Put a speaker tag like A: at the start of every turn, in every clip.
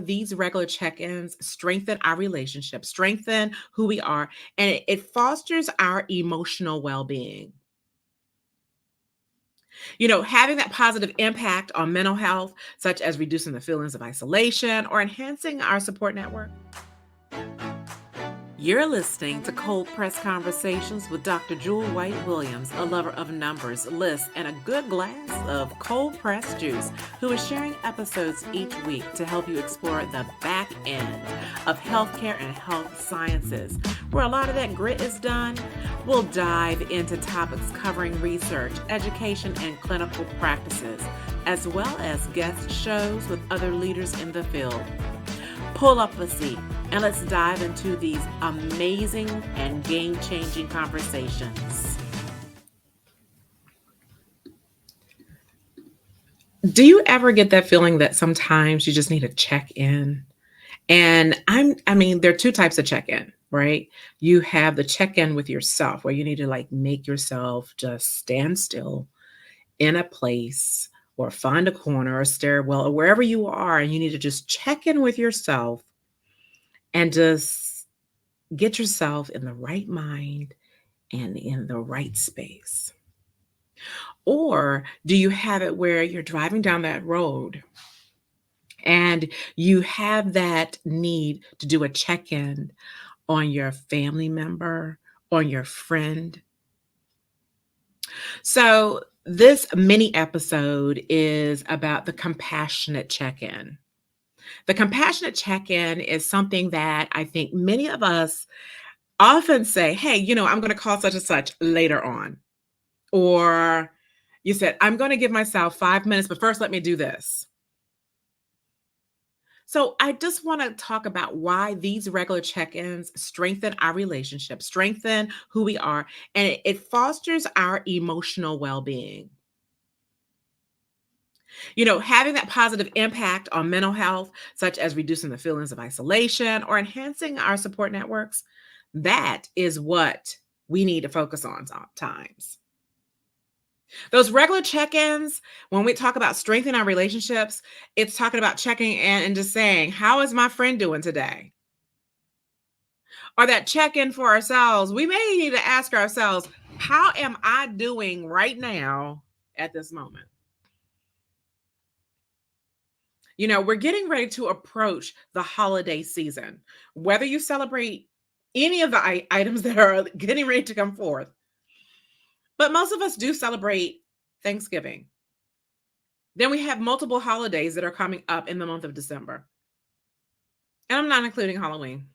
A: these regular check ins strengthen our relationship, strengthen who we are, and it fosters our emotional well being. Having that positive impact on mental health, such as reducing the feelings of isolation or enhancing our support network. You're listening to Cold Press Conversations with Dr. Jewel White Williams, a lover of numbers, lists, and a good glass of cold press juice, who is sharing episodes each week to help you explore the back end of healthcare and health sciences. Where a lot of that grit is done, we'll dive into topics covering research, education, and clinical practices, as well as guest shows with other leaders in the field. Pull up a seat and let's dive into these amazing and game-changing conversations. Do you ever get that feeling that sometimes you just need to check in? And there are two types of check-in, right? You have the check-in with yourself where you need to make yourself just stand still in a place or find a corner or stairwell or wherever you are, and you need to just check in with yourself and just get yourself in the right mind and in the right space. Or do you have it where you're driving down that road and you have that need to do a check-in on your family member, on your friend? So this mini episode is about the compassionate check-in. The compassionate check-in is something that I think many of us often say, hey, I'm going to call such and such later on. Or you said, I'm going to give myself 5 minutes, but first let me do this. So I just want to talk about why these regular check-ins strengthen our relationship, strengthen who we are, and it fosters our emotional well-being. Having that positive impact on mental health, such as reducing the feelings of isolation or enhancing our support networks, that is what we need to focus on sometimes. Those regular check-ins, when we talk about strengthening our relationships, it's talking about checking in and just saying, how is my friend doing today? Or that check-in for ourselves, we may need to ask ourselves, how am I doing right now at this moment? We're getting ready to approach the holiday season. Whether you celebrate any of the items that are getting ready to come forth, but most of us do celebrate Thanksgiving. Then we have multiple holidays that are coming up in the month of December. And I'm not including Halloween.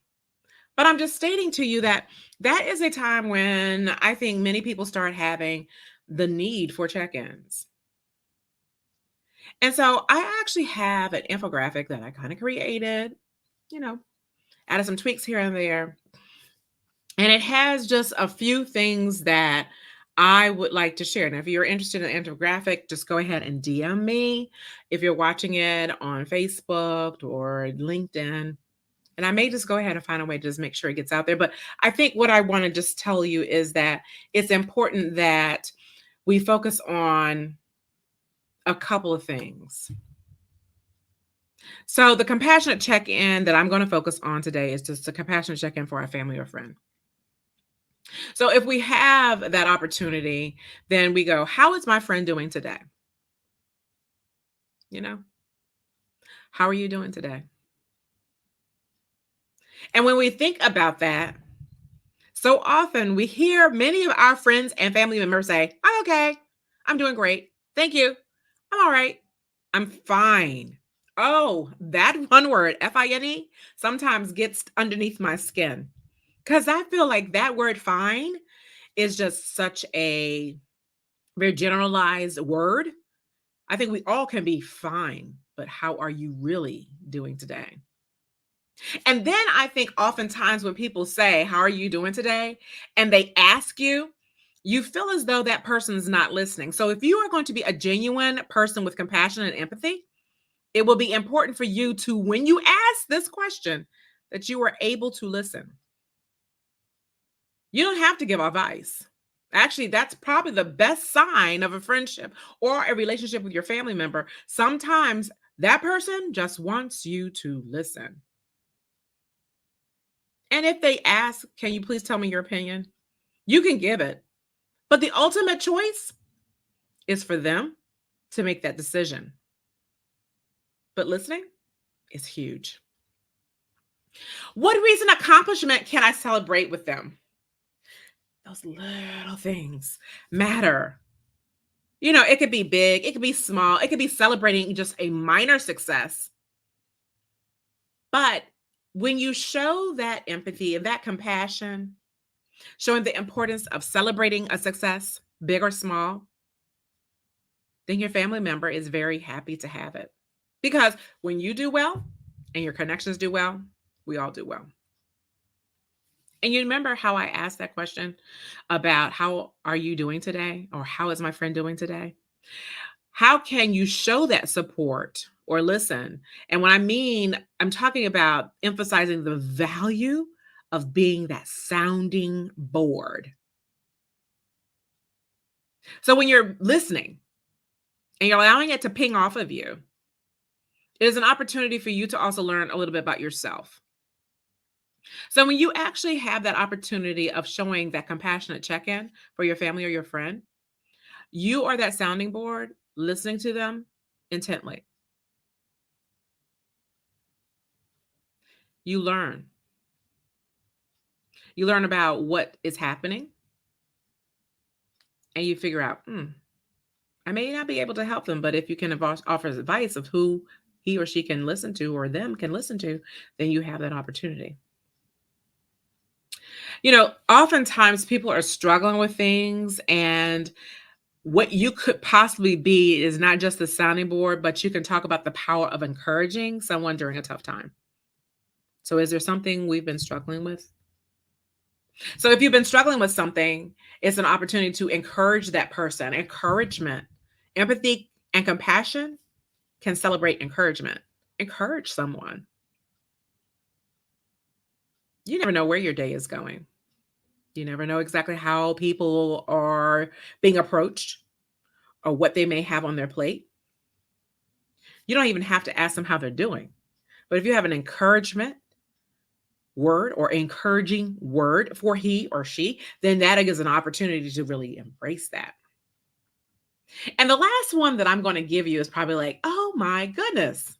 A: But I'm just stating to you that that is a time when I think many people start having the need for check-ins. And so I actually have an infographic that I kind of created, added some tweaks here and there. And it has just a few things that I would like to share. Now, if you're interested in the infographic, just go ahead and DM me. If you're watching it on Facebook or LinkedIn, and I may just go ahead and find a way to just make sure it gets out there. But I think what I want to just tell you is that it's important that we focus on a couple of things. So the compassionate check-in that I'm going to focus on today is just a compassionate check-in for our family or friend. So if we have that opportunity, then we go, how is my friend doing today? How are you doing today? And when we think about that, so often we hear many of our friends and family members say, I'm okay. I'm doing great. Thank you. I'm all right. I'm fine. Oh, that one word, F-I-N-E, sometimes gets underneath my skin because I feel like that word fine is just such a very generalized word. I think we all can be fine, but how are you really doing today? And then I think oftentimes when people say, how are you doing today? And they ask you, you feel as though that person's not listening. So if you are going to be a genuine person with compassion and empathy, it will be important for you to, when you ask this question, that you are able to listen. You don't have to give advice. Actually, that's probably the best sign of a friendship or a relationship with your family member. Sometimes That person just wants you to listen. And if they ask, can you please tell me your opinion? You can give it. But the ultimate choice is for them to make that decision. But listening is huge. What recent accomplishment can I celebrate with them? Those little things matter. It could be big, it could be small, it could be celebrating just a minor success. But when you show that empathy and that compassion, showing the importance of celebrating a success, big or small, then your family member is very happy to have it. Because when you do well and your connections do well, we all do well. And you remember how I asked that question about how are you doing today? Or how is my friend doing today? How can you show that support or listen? And when I'm talking about emphasizing the value of being that sounding board. So when you're listening and you're allowing it to ping off of you, it is an opportunity for you to also learn a little bit about yourself. So when you actually have that opportunity of showing that compassionate check-in for your family or your friend, you are that sounding board listening to them intently. You learn. You learn about what is happening and you figure out, I may not be able to help them, but if you can offer advice of who he or she can listen to or them can listen to, then you have that opportunity. Oftentimes people are struggling with things, and what you could possibly be is not just the sounding board, but you can talk about the power of encouraging someone during a tough time. So, is there something we've been struggling with? So, if you've been struggling with something, it's an opportunity to encourage that person. Encouragement, empathy, and compassion can celebrate encouragement. Encourage someone. You never know where your day is going. You never know exactly how people are being approached or what they may have on their plate. You don't even have to ask them how they're doing. But if you have an encouragement word or encouraging word for he or she, then that is an opportunity to really embrace that. And the last one that I'm going to give you is probably like, oh my goodness.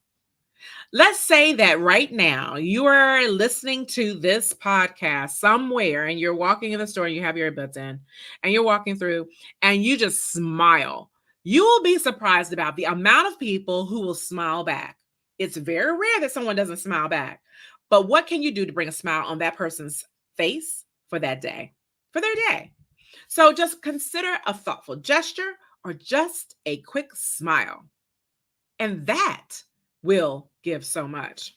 A: Let's say that right now you are listening to this podcast somewhere and you're walking in the store and you have your earbuds in and you're walking through and you just smile. You will be surprised about the amount of people who will smile back. It's very rare that someone doesn't smile back. But what can you do to bring a smile on that person's face for that day, for their day? So just consider a thoughtful gesture or just a quick smile. And that will give so much.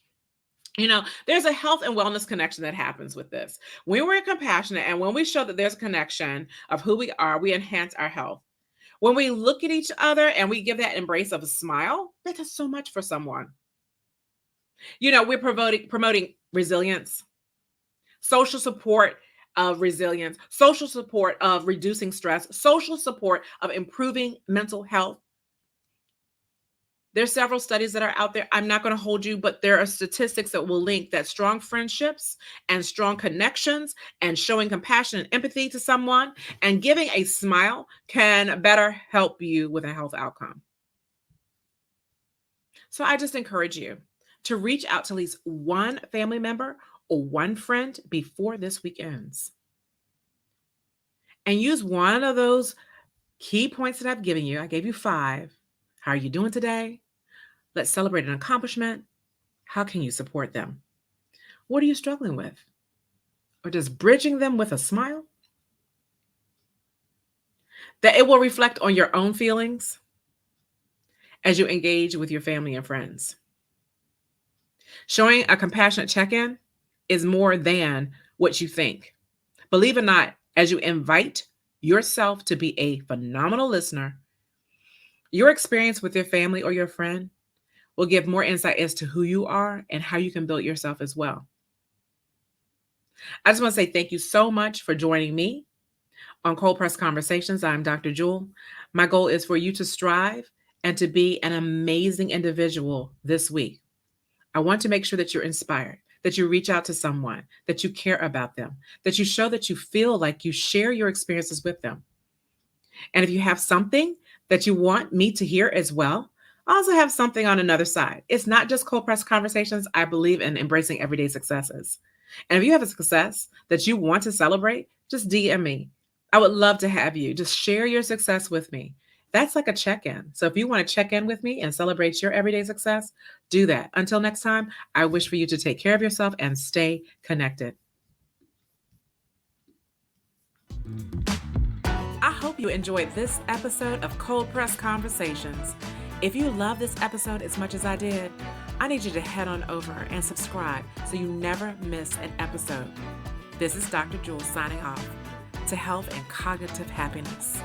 A: There's a health and wellness connection that happens with this. When we're compassionate and when we show that there's a connection of who we are, we enhance our health. When we look at each other and we give that embrace of a smile, that does so much for someone. We're promoting resilience, social support of resilience, social support of reducing stress, social support of improving mental health. There's several studies that are out there. I'm not going to hold you, but there are statistics that will link that strong friendships and strong connections and showing compassion and empathy to someone and giving a smile can better help you with a health outcome. So I just encourage you to reach out to at least one family member or one friend before this week ends. And use one of those key points that I've given you. I gave you 5. How are you doing today? Let's celebrate an accomplishment. How can you support them? What are you struggling with? Or just bridging them with a smile? That it will reflect on your own feelings as you engage with your family and friends. Showing a compassionate check-in is more than what you think. Believe it or not, as you invite yourself to be a phenomenal listener, your experience with your family or your friend will give more insight as to who you are and how you can build yourself as well. I just want to say thank you so much for joining me on Cold Press Conversations. I'm Dr. Jewel. My goal is for you to strive and to be an amazing individual this week. I want to make sure that you're inspired, that you reach out to someone, that you care about them, that you show that you feel like you share your experiences with them. And if you have something that you want me to hear as well, I also have something on another side. It's not just cold press conversations. I believe in embracing everyday successes. And if you have a success that you want to celebrate, just DM me. I would love to have you. Just share your success with me. That's like a check in. So if you want to check in with me and celebrate your everyday success, do that. Until next time, I wish for you to take care of yourself and stay connected. I hope you enjoyed this episode of Cold Press Conversations. If you love this episode as much as I did, I need you to head on over and subscribe so you never miss an episode. This is Dr. Jewel signing off to health and cognitive happiness.